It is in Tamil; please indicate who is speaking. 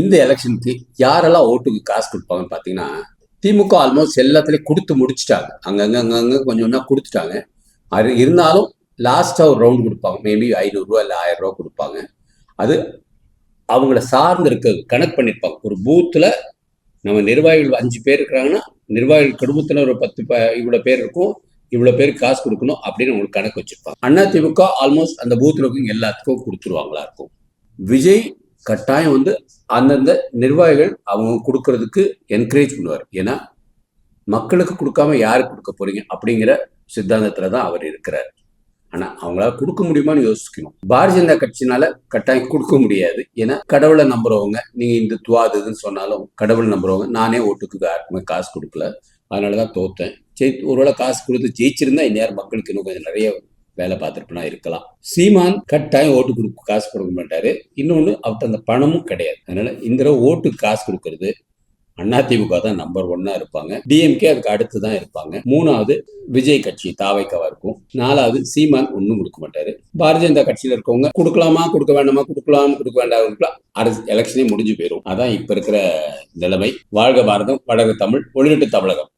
Speaker 1: இந்த எலெக்ஷனுக்கு யாரெல்லாம் ஓட்டுக்கு காசு கொடுப்பாங்கன்னு பார்த்தீங்கன்னா, திமுக ஆல்மோஸ்ட் எல்லாத்துலயும் குடுத்து முடிச்சுட்டாங்க. அங்கங்க கொஞ்சம் கொஞ்சமா குடுத்துட்டாங்க. அது இருந்தாலும் லாஸ்ட்டா ஒரு ரவுண்ட் குடுப்பாங்க. மேபி ரூ. 500 இல்ல ரூ. 1000 குடுப்பாங்க. அது அவங்கள சார்ந்து இருக்க கணக்கு பண்ணியிருப்பாங்க. ஒரு பூத்துல நம்ம நிர்வாகிகள் 5 பேர் இருக்கிறாங்கன்னா, நிர்வாகிகள் குடும்பத்தினர் ஒரு 10 இவ்வளோ பேர் இருக்கும். இவ்வளோ பேருக்கு காசு குடுக்கணும் அப்படின்னு உங்களுக்கு கணக்கு வச்சிருப்பாங்க. அதிமுக ஆல்மோஸ்ட் அந்த பூத்துல இருக்கவங்க எல்லாத்துக்கும் குடுத்துருவாங்களா இருக்கும். விஜய் கட்டாயம் அந்தந்த நிர்வாகிகள் அவங்க கொடுக்கறதுக்கு என்கரேஜ் பண்ணுவார். ஏன்னா மக்களுக்கு கொடுக்காம யாருக்கு கொடுக்க போறீங்க அப்படிங்கிற சித்தாந்தத்துல தான் அவர் இருக்கிறார். ஆனா அவங்களால கொடுக்க முடியுமான்னு யோசிக்கணும். பாரதிய ஜனதா கட்சினால கட்டாயம் கொடுக்க முடியாது. ஏன்னா கடவுளை நம்புறவங்க, நீங்க இந்துத்துவா அது இதுன்னு சொன்னாலும் கடவுளை நம்புறவங்க, நானே ஓட்டுக்கு யாருக்குமே காசு கொடுக்கல, அதனாலதான் தோத்தேன். ஒருவேளை காசு கொடுத்து ஜெயிச்சிருந்தா இந்நேரம் மக்களுக்கு இன்னும் கொஞ்சம் நிறைய வேலை பார்த்துருப்பனா இருக்கலாம். சீமான் கட்டாயம் ஓட்டு கொடுக்க காசு கொடுக்க மாட்டாரு. இன்னொன்னு அவர்கிட்ட அந்த பணமும் கிடையாது. அதனால இந்த தடவை ஓட்டுக்கு காசு கொடுக்கறது அதிமுக தான் நம்பர் 1 இருப்பாங்க. டிஎம்கே அதுக்கு அடுத்து தான் இருப்பாங்க. 3வது விஜய் கட்சி தாவைக்காவா இருக்கும். 4வது சீமான் ஒன்னும் கொடுக்க மாட்டாரு. பாரதிய ஜனதா கட்சியில இருக்கவங்க கொடுக்கலாமா கொடுக்க வேண்டாமா, கொடுக்கலாம் கொடுக்க வேண்டாம், அரசு எலெக்ஷனே முடிஞ்சு போயிடும். அதான் இப்ப இருக்கிற நிலைமை. வாழ்க பாரதம், வளர்க தமிழ், ஒளிரட்டு தமிழகம்.